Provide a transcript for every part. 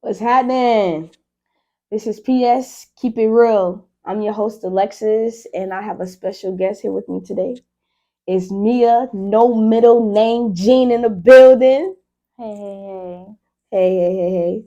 What's happening? This is PS Keep It Real. I'm your host Alexis, and I have a special guest here with me today. It's Mia, no middle name, Jean in the building. Hey. Hey.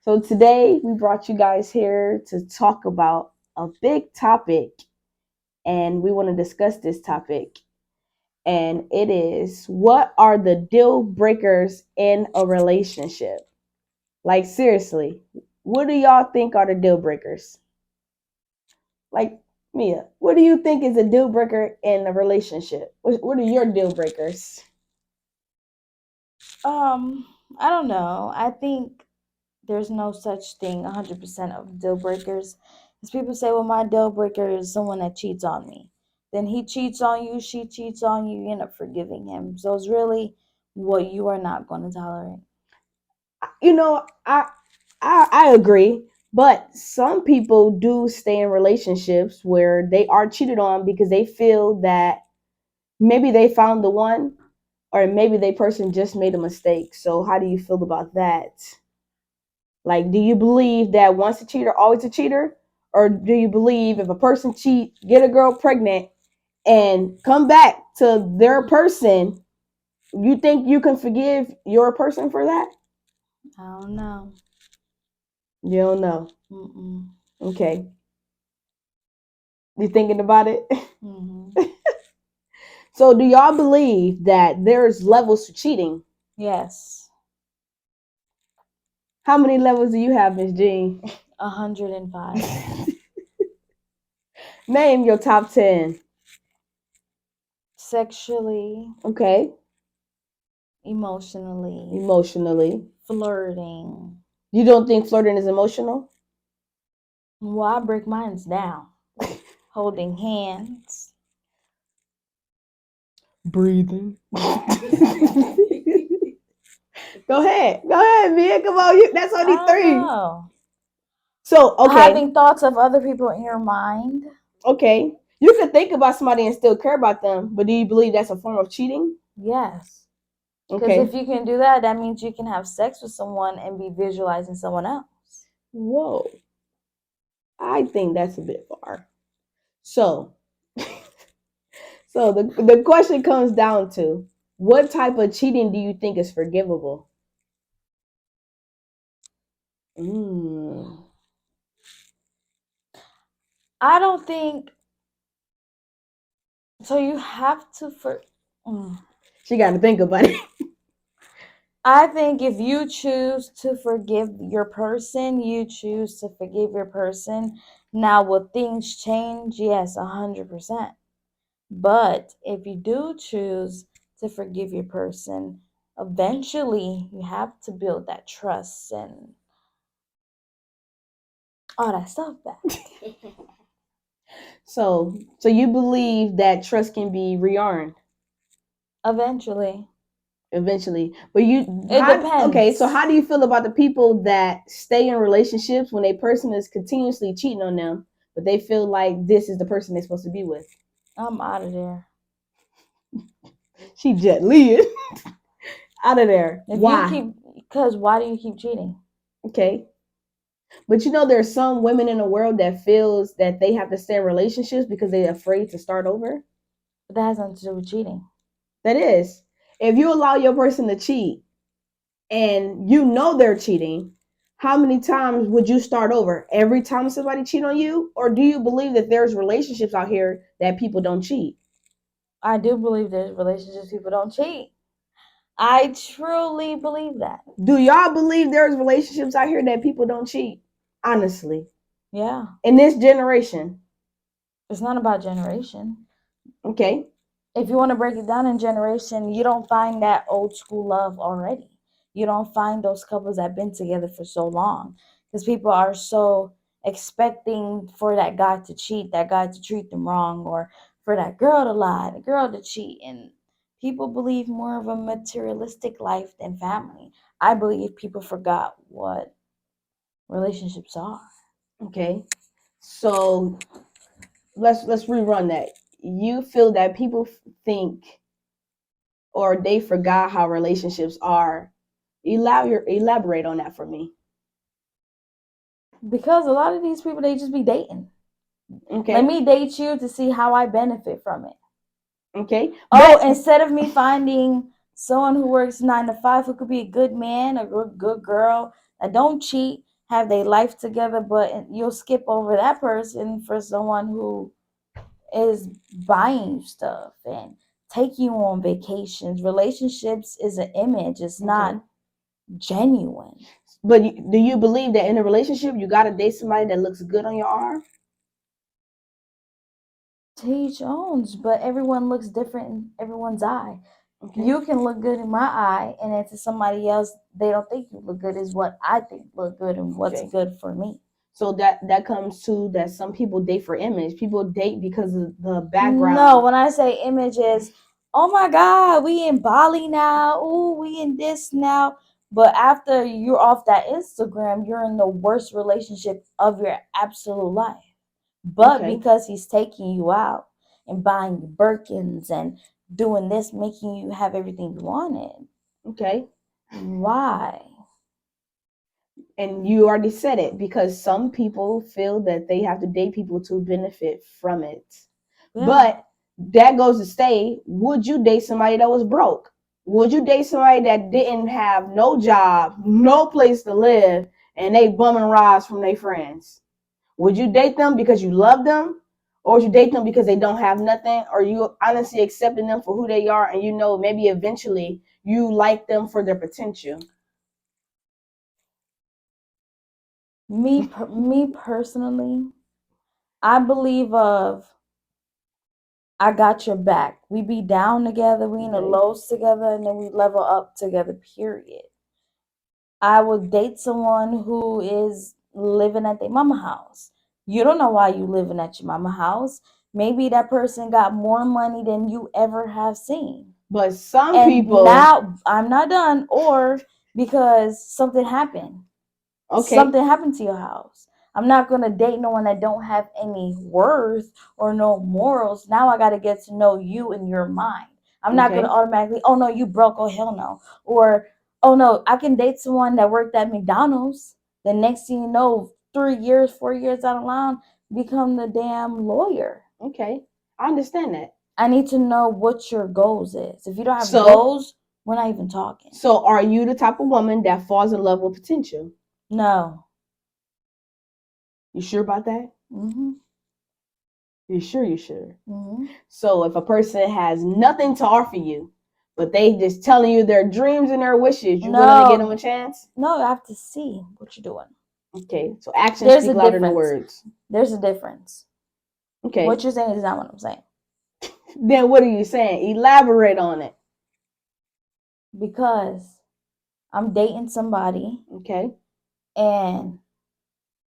So today we brought you guys here to talk about a big topic, and we want to discuss this topic. And it is, what are the deal breakers in a relationship? Like, seriously, what do y'all think are the deal breakers? Like, Mia, what do you think is a deal breaker in a relationship? What are your deal breakers? I don't know. I think there's no such thing 100% of deal breakers. Because people say, well, my deal breaker is someone that cheats on me. Then he cheats on you, she cheats on you, you end up forgiving him. So it's really what you are not going to tolerate. You know, I agree, but some people do stay in relationships where they are cheated on because they feel that maybe they found the one, or maybe they person just made a mistake. So how do you feel about that? Like, do you believe that once a cheater, always a cheater? Or do you believe if a person cheat, get a girl pregnant, and come back to their person, you think you can forgive your person for that? I don't know. You don't know. Mm-mm. Okay. You thinking about it? Mm-hmm. So do y'all believe that there's levels to cheating? Yes. How many levels do you have, Miss Jean? 105. Name your top 10. Sexually, Okay. emotionally, Emotionally. flirting. You don't think flirting is emotional? Well, I break mines down. Holding hands. Breathing. Go ahead. Go ahead, Mia. Come on. That's I only don't three. know. So, okay. Having thoughts of other people in your mind. Okay. You can think about somebody and still care about them, but do you believe that's a form of cheating? Yes. Because Okay. if you can do that, that means you can have sex with someone and be visualizing someone else. Whoa. I think that's a bit far. So, the question comes down to, what type of cheating do you think is forgivable? Mm. I don't think so. You have to She got to think about it. I think if you choose to forgive your person, you choose to forgive your person. Now, will things change? Yes, 100%. But if you do choose to forgive your person, eventually you have to build that trust and all that stuff back. So you believe that trust can be reearned Eventually. eventually, but It okay, so depends. how do you feel about the people that stay in relationships when a person is continuously cheating on them, but they feel like this is the person they're supposed to be with? I'm out of there. She Jet Li out of there. If you Why? keep, because why do you keep cheating? Okay. But there's some women in the world that feels that they have to stay in relationships because they're afraid to start over. But that has nothing to do with cheating. That is, if you allow your person to cheat and you know they're cheating, how many times would you start over? Every time somebody cheat on you? Or do you believe that there's relationships out here that people don't cheat? I do believe there's relationships people don't cheat. I truly believe that. Do y'all believe there's relationships out here that people don't cheat? Honestly. Yeah. In this generation. It's not about generation. Okay. If you want to break it down in generation, you don't find that old school love already. You don't find those couples that have been together for so long because people are so expecting for that guy to cheat, that guy to treat them wrong, or for that girl to lie, the girl to cheat. And people believe more of a materialistic life than family. I believe people forgot what relationships are. Okay. So let's rerun that. You feel that people think or they forgot how relationships are. Elaborate on that for me. Because a lot of these people, they just be dating. Okay. Let me date you to see how I benefit from it. Okay. Oh, instead of me finding someone who works 9 to 5 who could be a good man, a good girl, that don't cheat, have their life together, but you'll skip over that person for someone who is buying you stuff and taking you on vacations. Relationships is an image, it's not genuine. But do you believe that in a relationship you gotta date somebody that looks good on your arm? To each owns, but everyone looks different in everyone's eye. Okay. You can look good in my eye, and then to somebody else, they don't think you look good. Is what I think look good and what's good for me. So that comes to that some people date for image. People date because of the background. No, when I say images, oh my God, we in Bali now. Ooh, we in this now. But after you're off that Instagram, you're in the worst relationship of your absolute life. But because he's taking you out and buying you Birkins and doing this, making you have everything you wanted. Okay. Why? And you already said it, because some people feel that they have to date people to benefit from it. Yeah. But that goes to stay, would you date somebody that was broke? Would you date somebody that didn't have no job, no place to live, and they bumming rides from their friends? Would you date them because you love them? Or would you date them because they don't have nothing? Or you honestly accepting them for who they are, and you know maybe eventually you like them for their potential? Me personally, I believe of I got your back. We be down together, we in the lows together, and then we level up together, period. I would date someone who is living at their mama house. You don't know why you living at your mama house. Maybe that person got more money than you ever have seen. But some and people. Now I'm not done, or because something happened. Okay. Something happened to your house. I'm not gonna date no one that don't have any worth or no morals. Now I gotta get to know you and your mind. I'm not gonna automatically, oh no, you broke, oh hell no. Or, oh no, I can date someone that worked at McDonald's. The next thing you know, 3 years, 4 years down the line, become the damn lawyer. Okay. I understand that. I need to know what your goals is. If you don't have goals, we're not even talking. So are you the type of woman that falls in love with potential? No. You sure about that? Mm-hmm. You sure? You sure? Mm-hmm. So if a person has nothing to offer you, but they just telling you their dreams and their wishes, you willing to give them a chance? No, I have to see what you're doing. Okay, so actions speak louder than words. There's a difference. Okay. What you're saying is not what I'm saying. Then what are you saying? Elaborate on it. Because I'm dating somebody. Okay. And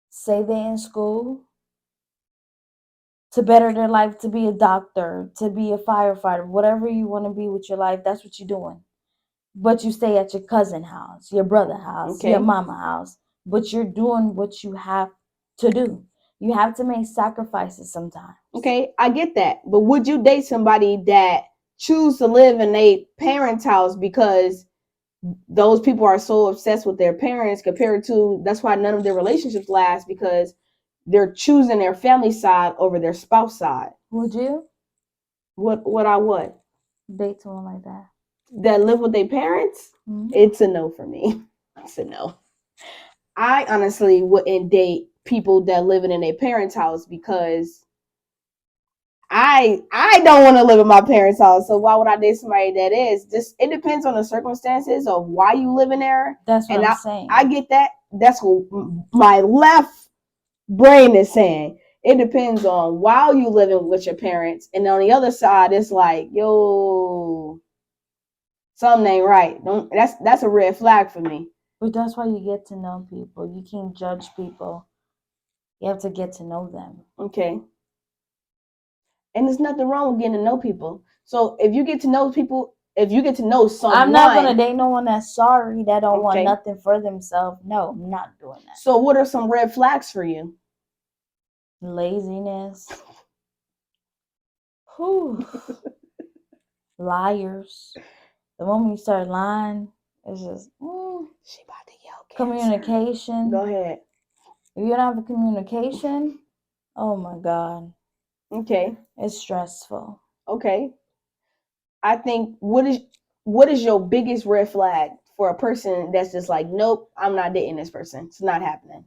say they're in school to better their life, to be a doctor, to be a firefighter, whatever you want to be with your life, that's what you're doing. But you stay at your cousin's house, your brother's house, your mama's house, but you're doing what you have to do. You have to make sacrifices sometimes. Okay, I get that. But would you date somebody that choose to live in a parent's house because those people are so obsessed with their parents, compared to, that's why none of their relationships last, because they're choosing their family side over their spouse side? Would you? What I would? Date someone like that? That live with their parents? Mm-hmm. It's a no for me. It's a no. I honestly wouldn't date people that living in their parents' house, because I don't want to live in my parents' house. So why would I date somebody that is? Just, it depends on the circumstances of why you live in there. That's what I'm saying. I get that. That's what my left brain is saying. It depends on while you living with your parents, and on the other side, it's like, yo, something ain't right. Don't. That's a red flag for me. But that's why you get to know people. You can't judge people. You have to get to know them. Okay. And there's nothing wrong with getting to know people. So if you get to know people, if you get to know someone, I'm not gonna date no one that's sorry, that don't want nothing for themselves. No, I'm not doing that. So what are some red flags for you? Laziness. Whew. Liars. The moment you start lying, it's just she about to yell. Communication. Go ahead. If you don't have a communication, oh my God, Okay. it's stressful. Okay. I think what is your biggest red flag for a person that's just like, nope, I'm not dating this person. It's not happening.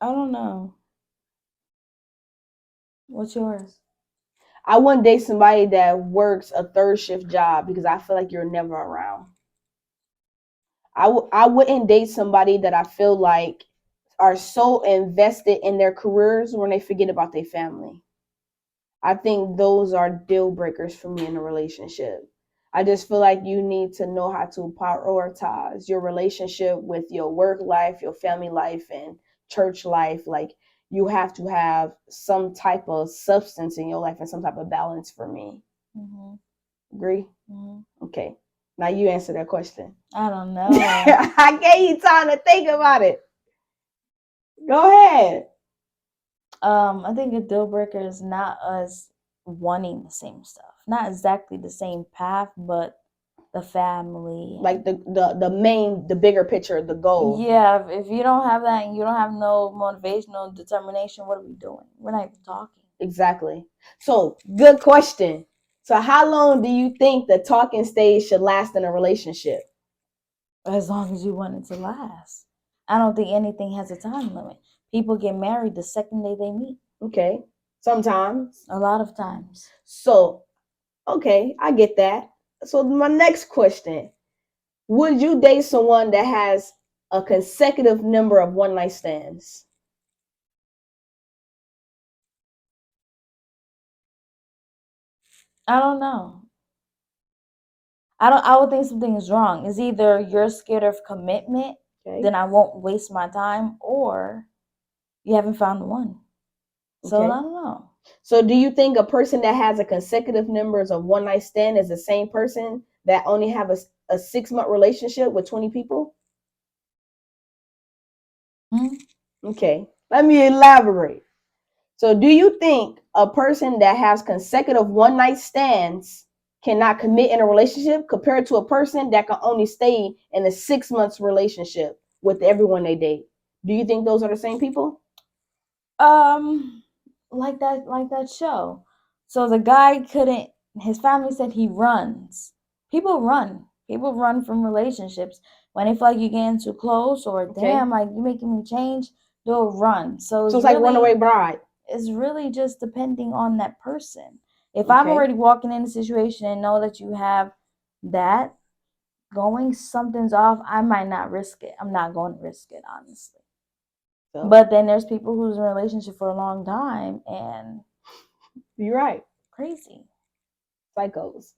I don't know. What's yours? I wouldn't date somebody that works a third shift job because I feel like you're never around. I wouldn't date somebody that I feel like are so invested in their careers when they forget about their family. I think those are deal breakers for me in a relationship. I just feel like you need to know how to prioritize your relationship with your work life, your family life, and church life. Like you have to have some type of substance in your life and some type of balance for me. Mm-hmm. Agree? Mm-hmm. Okay. Now you answer that question. I don't know. I gave you time to think about it. Go ahead. I think a deal breaker is not us wanting the same stuff, not exactly the same path, but the family. Like the bigger picture, the goal. Yeah, if you don't have that and you don't have no motivation, no determination, what are we doing? We're not even talking. Exactly. So, good question. So, how long do you think the talking stage should last in a relationship? As long as you want it to last. I don't think anything has a time limit. People get married the second day they meet. Okay. Sometimes. A lot of times. So, okay, I get that. So, my next question, would you date someone that has a consecutive number of one night stands? I don't know. I would think something is wrong. It's either you're scared of commitment, Okay. then I won't waste my time, or you haven't found the one. So I Okay. don't know. So, do you think a person that has a consecutive numbers of one night stand is the same person that only have a 6 month relationship with 20 people? Hmm? Okay. Let me elaborate. So, do you think a person that has consecutive one night stands cannot commit in a relationship compared to a person that can only stay in a 6 months relationship with everyone they date? Do you think those are the same people? Um, like that show. So the guy couldn't. His family said he runs. People run. People run from relationships when they feel like you're getting too close, or Okay. damn, like you making me change. They'll run. So So it's like Runaway Bride. it's really just depending on that person. If I'm Okay. already walking in a situation and know that you have that going, something's off, I might not risk it. I'm not going to risk it, honestly. So But then there's people who's in a relationship for a long time and you're right. crazy. Psychos.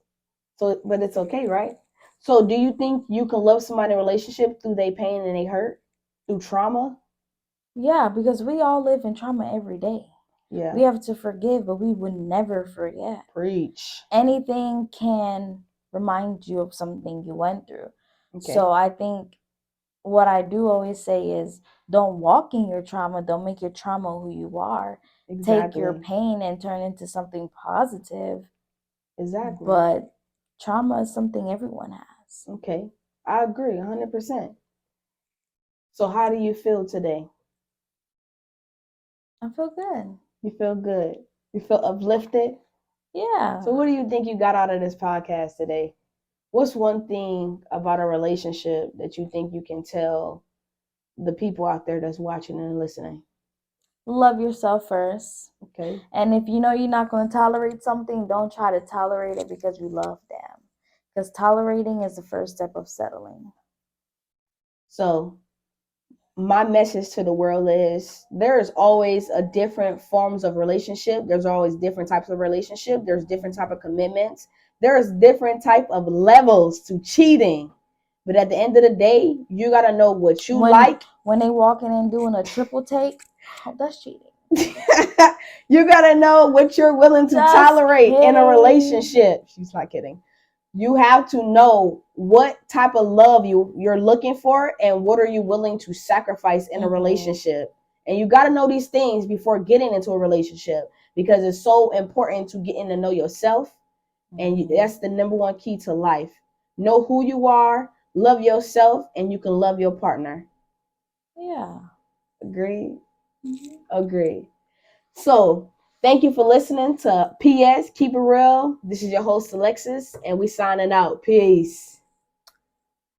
So, but it's okay, right? So, do you think you can love somebody in a relationship through their pain and their hurt, through trauma? Yeah, because we all live in trauma every day. Yeah. We have to forgive, but we would never forget. Preach. Anything can remind you of something you went through. Okay. So I think what I do always say is don't walk in your trauma, don't make your trauma who you are. Take your Exactly. pain and turn it into something positive. Exactly. But trauma is something everyone has. Okay. I agree 100%. So, how do you feel today? I feel good. You feel good. You feel uplifted. So, Yeah. what do you think you got out of this podcast today? What's one thing about a relationship that you think you can tell the people out there that's watching and listening? Love yourself first. Okay. And if you know you're not going to tolerate something, don't try to tolerate it because you love them. Because tolerating is the first step of settling. So, my message to the world is there is always a different forms of relationship. There's always different types of relationship. There's different type of commitments. There's different type of levels to cheating. But at the end of the day, you gotta know what you like. When they walking and doing a triple take, oh, that's cheating. You gotta know what you're willing to Just tolerate in a kidding. relationship. She's not kidding. You have to know what type of love you're looking for and what are you willing to sacrifice in a relationship. And you got to know these things before getting into a relationship because it's so important to getting to know yourself, and that's the number one key to life. Know who you are, love yourself, and you can love your partner. Yeah. Agreed. Mhm. Agreed. So thank you for listening to PS Keep It Real. This is your host Alexis, and we signing out. Peace.